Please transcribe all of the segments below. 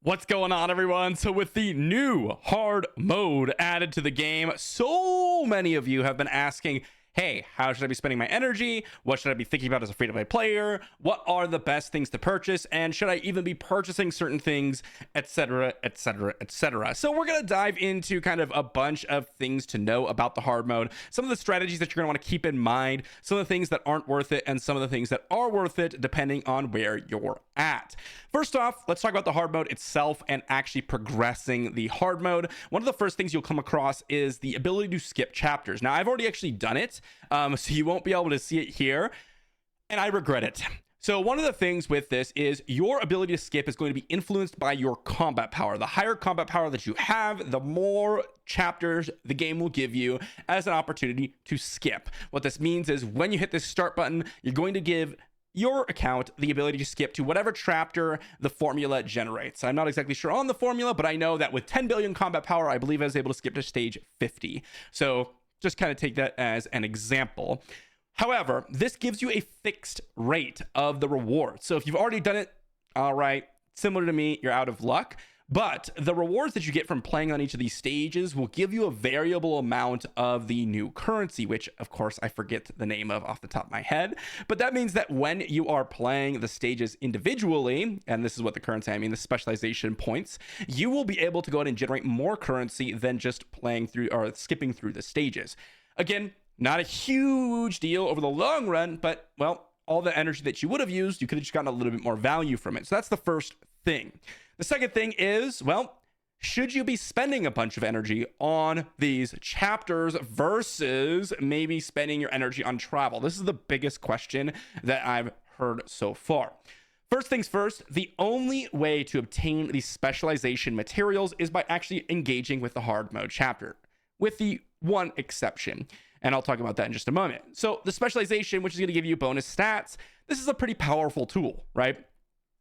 What's going on, everyone? So with the new hard mode added to the game, so many of you have been asking, hey, how should I be spending my energy? What should I be thinking about as a free-to-play player? What are the best things to purchase? And should I even be purchasing certain things, etc., etc., etc.? So we're going to dive into kind of a bunch of things to know about the hard mode, some of the strategies that you're going to want to keep in mind, some of the things that aren't worth it, and some of the things that are worth it depending on where you're at. First off, let's talk about the hard mode itself and actually progressing the hard mode. One of the first things you'll come across is the ability to skip chapters. Now, I've already actually done it, so you won't be able to see it here, and I regret it. So one of the things with this is your ability to skip is going to be influenced by your combat power. The higher combat power that you have, the more chapters the game will give you as an opportunity to skip. What this means is when you hit this start button, you're going to give your account the ability to skip to whatever chapter the formula generates. I'm not exactly sure on the formula, but I know that with 10 billion combat power, I believe I was able to skip to stage 50. So just kind of take that as an example. However, this gives you a fixed rate of the reward. So if you've already done it, all right, similar to me, you're out of luck. But the rewards that you get from playing on each of these stages will give you a variable amount of the new currency, which of course I forget the name of off the top of my head. But that means that when you are playing the stages individually, and this is what the currency, I mean the specialization points, you will be able to go ahead and generate more currency than just playing through or skipping through the stages. Again, not a huge deal over the long run, but well, all the energy that you would have used, you could have just gotten a little bit more value from it. So that's the first thing. The second thing is, well, should you be spending a bunch of energy on these chapters versus maybe spending your energy on travel? This is the biggest question that I've heard so far. First things first, the only way to obtain these specialization materials is by actually engaging with the hard mode chapter, with the one exception. And I'll talk about that in just a moment. So the specialization, which is going to give you bonus stats, this is a pretty powerful tool, right?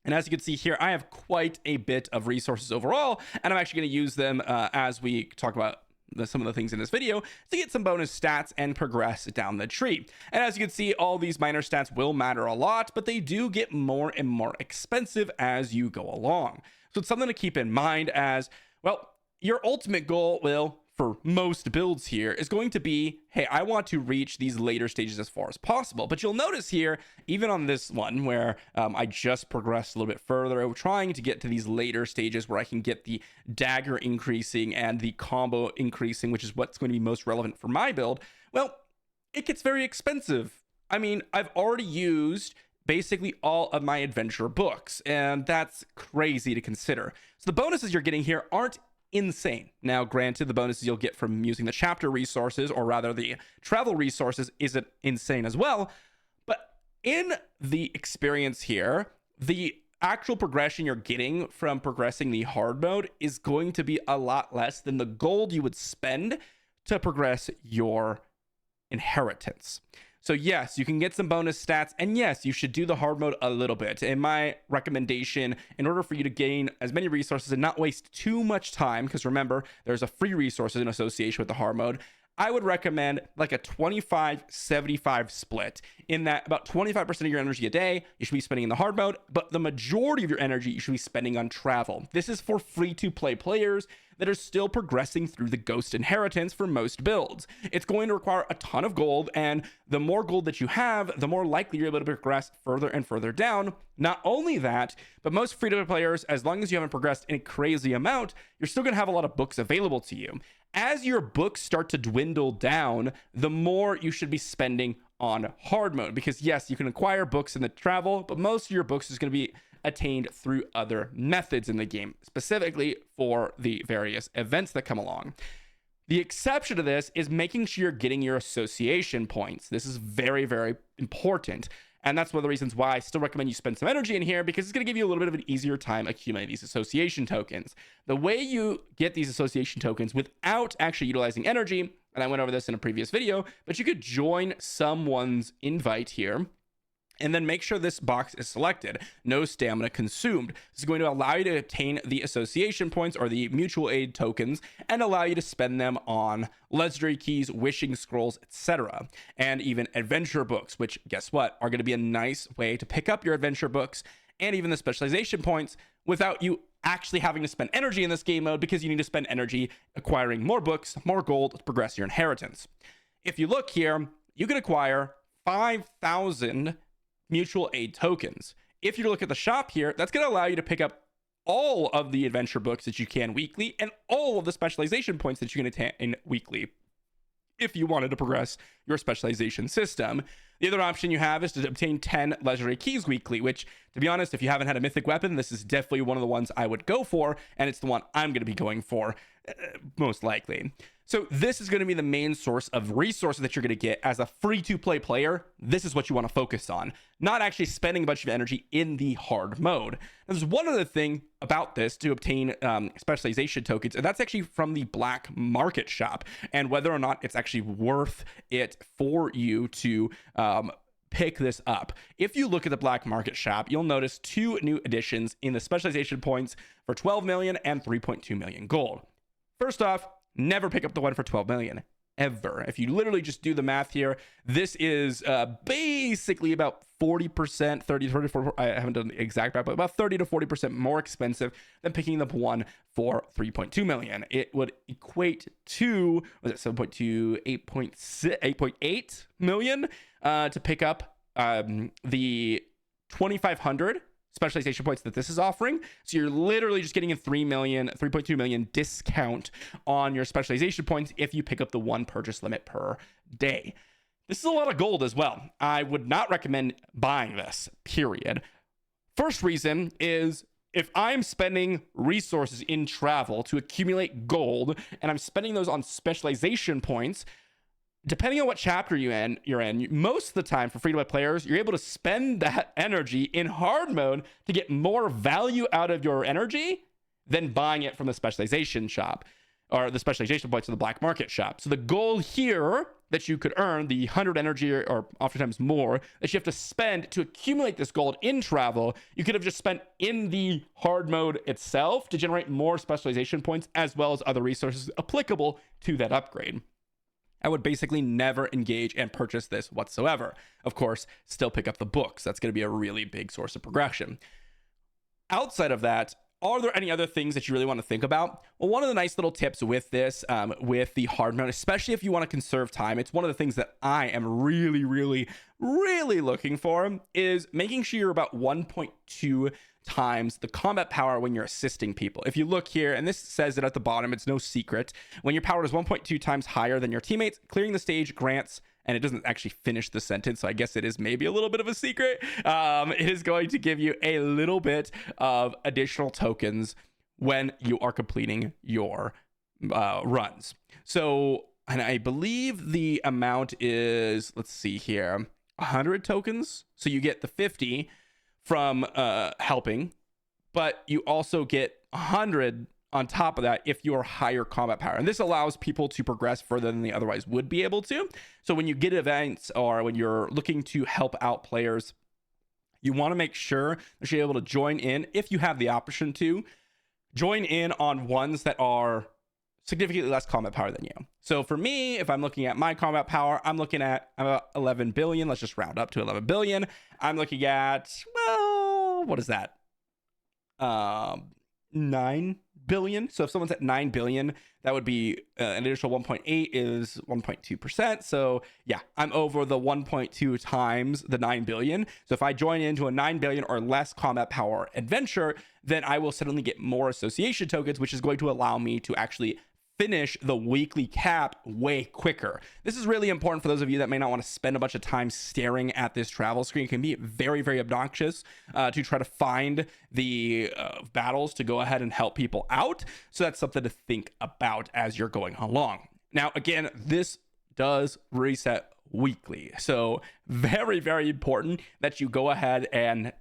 And as you can see here, I have quite a bit of resources overall, and I'm actually going to use them as we talk about some of the things in this video to get some bonus stats and progress down the tree. And as you can see, all these minor stats will matter a lot, but they do get more and more expensive as you go along. So it's something to keep in mind as, well, your ultimate goal will, for most builds here, is going to be, hey, I want to reach these later stages as far as possible. But you'll notice here, even on this one where I just progressed a little bit further, I'm trying to get to these later stages where I can get the dagger increasing and the combo increasing, which is what's going to be most relevant for my build. Well, it gets very expensive. I mean, I've already used basically all of my adventure books, and that's crazy to consider. So the bonuses you're getting here aren't insane. Now, granted, the bonuses you'll get from using the chapter resources, or rather the travel resources, isn't insane as well. But in the experience here, the actual progression you're getting from progressing the hard mode is going to be a lot less than the gold you would spend to progress your inheritance. So yes, you can get some bonus stats, and yes, you should do the hard mode a little bit. And my recommendation, in order for you to gain as many resources and not waste too much time, because remember, there's a free resources in association with the hard mode, I would recommend like a 25-75 split, in that about 25% of your energy a day you should be spending in the hard mode, but the majority of your energy you should be spending on travel. This is for free-to-play players that are still progressing through the ghost inheritance for most builds. It's going to require a ton of gold, and the more gold that you have, the more likely you're able to progress further and further down. Not only that, but most free-to-play players, as long as you haven't progressed in a crazy amount, you're still going to have a lot of books available to you. As your books start to dwindle down, the more you should be spending on hard mode, because yes, you can acquire books in the travel, but most of your books is going to be attained through other methods in the game, specifically for the various events that come along. The exception to this is making sure you're getting your association points. This is very, very important. And that's one of the reasons why I still recommend you spend some energy in here, because it's going to give you a little bit of an easier time accumulating these association tokens. The way you get these association tokens without actually utilizing energy, and I went over this in a previous video, but you could join someone's invite here, and then make sure this box is selected. No stamina consumed. This is going to allow you to obtain the association points or the mutual aid tokens and allow you to spend them on legendary keys, wishing scrolls, etc. And even adventure books, which guess what, are going to be a nice way to pick up your adventure books and even the specialization points without you actually having to spend energy in this game mode because you need to spend energy acquiring more books, more gold to progress your inheritance. If you look here, you can acquire 5,000 mutual aid tokens. If you look at the shop here, that's going to allow you to pick up all of the adventure books that you can weekly and all of the specialization points that you can attain weekly if you wanted to progress your specialization system. The other option you have is to obtain 10 legendary keys weekly, which, to be honest, if you haven't had a mythic weapon, this is definitely one of the ones I would go for, and it's the one I'm going to be going for most likely. So this is going to be the main source of resources that you're going to get as a free-to-play player. This is what you want to focus on, not actually spending a bunch of energy in the hard mode. Now, there's one other thing about this to obtain specialization tokens, and that's actually from the black market shop, and whether or not it's actually worth it for you to pick this up. If you look at the black market shop, you'll notice 2 new additions in the specialization points for 12 million and 3.2 million gold. First off, never pick up the one for 12 million ever. If you literally just do the math here, this is basically about 40%, 30, 34, I haven't done the exact math, but about 30 to 40% more expensive than picking up one for 3.2 million. It would equate to, was it 7.2, 8.8 million to pick up the 2,500 specialization points that this is offering. So you're literally just getting a 3.2 million discount on your specialization points if you pick up the 1 purchase limit per day. This is a lot of gold as well. I would not recommend buying this, period. First reason is if I'm spending resources in travel to accumulate gold and I'm spending those on specialization points, depending on what chapter you're in, most of the time for free-to-play players, you're able to spend that energy in hard mode to get more value out of your energy than buying it from the specialization shop or the specialization points in the black market shop. So the goal here that you could earn, the 100 energy or oftentimes more that you have to spend to accumulate this gold in travel, you could have just spent in the hard mode itself to generate more specialization points as well as other resources applicable to that upgrade. I would basically never engage and purchase this whatsoever. Of course, still pick up the books. That's going to be a really big source of progression. Outside of that, are there any other things that you really want to think about? Well, one of the nice little tips with this, with the hard mode, especially if you want to conserve time, it's one of the things that I am really, really, really looking for, is making sure you're about 1.2 times the combat power when you're assisting people. If you look here, and this says it at the bottom, it's no secret, when your power is 1.2 times higher than your teammates, clearing the stage grants, and it doesn't actually finish the sentence, so I guess it is maybe a little bit of a secret, it is going to give you a little bit of additional tokens when you are completing your runs. So, and I believe the amount is, let's see here, 100 tokens. So you get the 50 from helping, but you also get 100 on top of that if you're higher combat power. And this allows people to progress further than they otherwise would be able to. So when you get events or when you're looking to help out players, you want to make sure that you're able to join in, if you have the option to, join in on ones that are significantly less combat power than you. So for me, if I'm looking at my combat power, I'm looking at about 11 billion. Let's just round up to 11 billion. I'm looking at, well, what is that? 9 billion. So if someone's at 9 billion, that would be an additional 1.8 is 1.2%. So yeah, I'm over the 1.2 times the 9 billion. So if I join into a 9 billion or less combat power adventure, then I will suddenly get more association tokens, which is going to allow me to actually finish the weekly cap way quicker. This is really important for those of you that may not want to spend a bunch of time staring at this travel screen. It can be very, very obnoxious to try to find the battles to go ahead and help people out. So that's something to think about as you're going along. Now, again, this does reset weekly. So very, very important that you go ahead and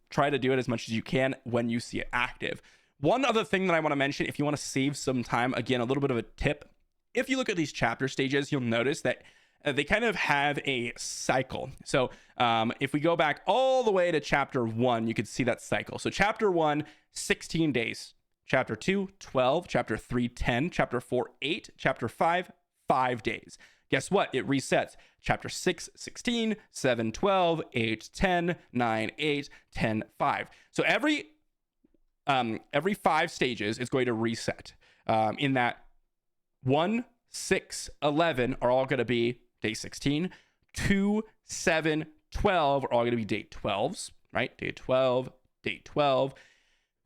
try to do it as much as you can when you see it active. One other thing that I want to mention, if you want to save some time, again, a little bit of a tip. If you look at these chapter stages, you'll notice that they kind of have a cycle. So if we go back all the way to chapter 1, you could see that cycle. So chapter 1, 16 days. Chapter 2, 12. Chapter 3, 10. Chapter 4, 8. Chapter 5, 5 days. Guess what? It resets. Chapter 6, 16. 7, 12. 8, 10. 9, 8. 10, 5. So every every 5 stages is going to reset. In that 1, 6, 11 are all going to be day 16. 2, 7, 12 are all going to be day 12s, right? Day 12, day 12.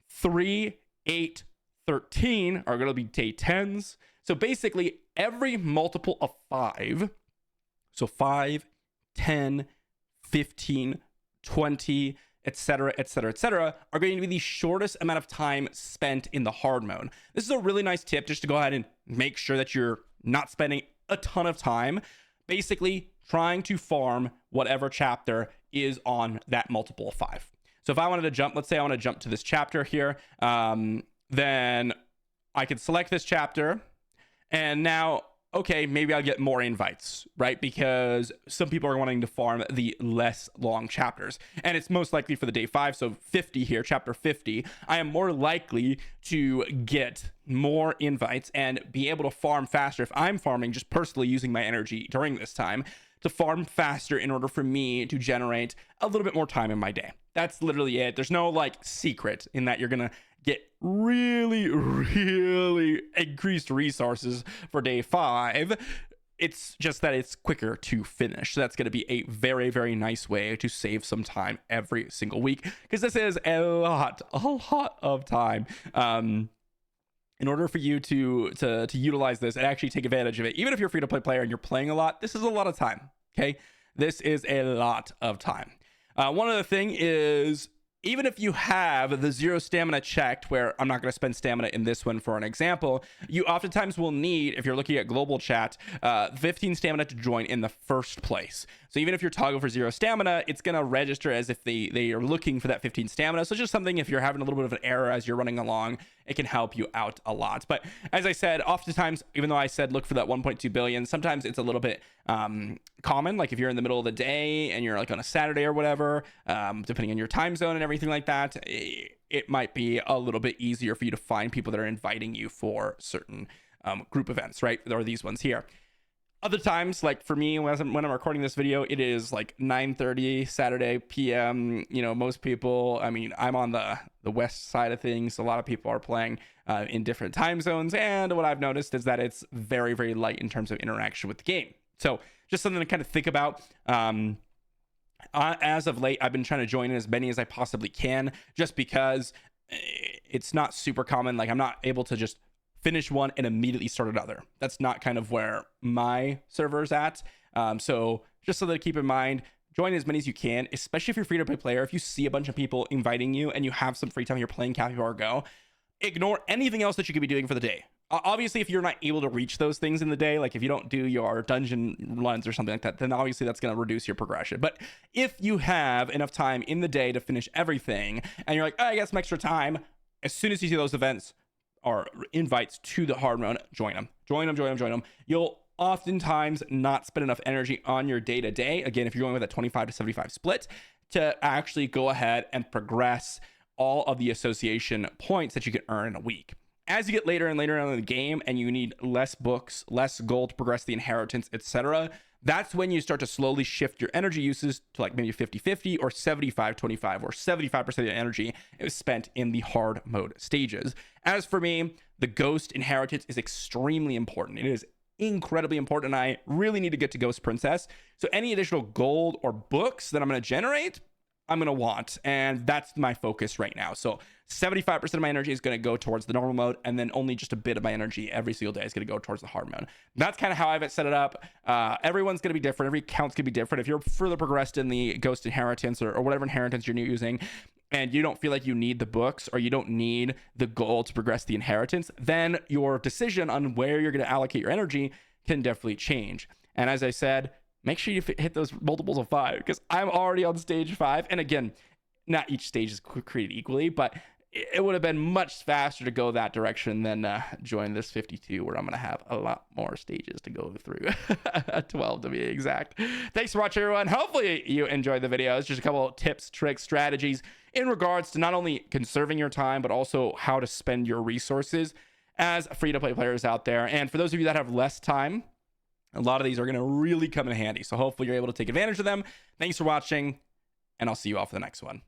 3, 8, 13 are going to be day 10s. So basically every multiple of 5, so 5, 10, 15, 20, etc., etc., etc., are going to be the shortest amount of time spent in the hard mode. This is a really nice tip just to go ahead and make sure that you're not spending a ton of time basically trying to farm whatever chapter is on that multiple of 5. So if I wanted to jump, let's say I want to jump to this chapter here, then I could select this chapter, and now, okay, maybe I'll get more invites, right? Because some people are wanting to farm the less long chapters, and it's most likely for the day 5, so 50 here, chapter 50, I am more likely to get more invites and be able to farm faster if I'm farming, just personally using my energy during this time, to farm faster in order for me to generate a little bit more time in my day. That's literally it. There's no like secret in that you're gonna get really, really increased resources for day 5. It's just that it's quicker to finish. So that's going to be a very, very nice way to save some time every single week, because this is a lot of time. In order for you to utilize this and actually take advantage of it, even if you're a free-to-play player and you're playing a lot, this is a lot of time. Okay, this is a lot of time. One other thing is, even if you have the 0 stamina checked, where I'm not going to spend stamina in this one for an example, you oftentimes will need, if you're looking at global chat, 15 stamina to join in the first place. So even if you're toggle for 0 stamina, it's going to register as if they are looking for that 15 stamina. So it's just something, if you're having a little bit of an error as you're running along, it can help you out a lot. But as I said, oftentimes, even though I said look for that 1.2 billion, sometimes it's a little bit common. Like if you're in the middle of the day and you're like on a Saturday or whatever, depending on your time zone and everything like that, it might be a little bit easier for you to find people that are inviting you for certain group events, right? Or these ones here. Other times, like for me, when I'm recording this video, it is like 9:30 Saturday PM. You know, most people, I mean, I'm on the west side of things. A lot of people are playing in different time zones. And what I've noticed is that it's very, very light in terms of interaction with the game. So just something to kind of think about. As of late, I've been trying to join in as many as I possibly can, just because it's not super common. Like I'm not able to just finish one and immediately start another. That's not kind of where my server's at. So just something to keep in mind, join as many as you can, especially if you're a free-to-play player. If you see a bunch of people inviting you and you have some free time, you're playing Capybara Go, ignore anything else that you could be doing for the day. Obviously, if you're not able to reach those things in the day, like if you don't do your dungeon runs or something like that, then obviously that's going to reduce your progression. But if you have enough time in the day to finish everything, and you're like, oh, I got some extra time, as soon as you see those events or invites to the hard mode, join them. You'll oftentimes not spend enough energy on your day-to-day. Again, if you're going with a 25 to 75 split, to actually go ahead and progress all of the association points that you can earn in a week. As you get later and later in the game and you need less books, less gold to progress the inheritance, etc., that's when you start to slowly shift your energy uses to like maybe 50-50 or 75-25, or 75% of the energy is spent in the hard mode stages. As for me, the ghost inheritance is extremely important. It is incredibly important, and I really need to get to Ghost Princess. So any additional gold or books that I'm going to generate, I'm going to want, and that's my focus right now. So 75% of my energy is going to go towards the normal mode, and then only just a bit of my energy every single day is going to go towards the hard mode. That's kind of how I've set it up. Everyone's going to be different. Every account's going to be different. If you're further progressed in the ghost inheritance or whatever inheritance you're using, and you don't feel like you need the books or you don't need the gold to progress the inheritance, then your decision on where you're going to allocate your energy can definitely change. And as I said, make sure you hit those multiples of 5, because I'm already on stage 5. And again, not each stage is created equally, but it would have been much faster to go that direction than join this 52, where I'm going to have a lot more stages to go through. 12 to be exact. Thanks for watching, everyone. Hopefully you enjoyed the video. It's just a couple of tips, tricks, strategies in regards to not only conserving your time, but also how to spend your resources as free-to-play players out there. And for those of you that have less time, a lot of these are going to really come in handy. So hopefully you're able to take advantage of them. Thanks for watching, and I'll see you all for the next one.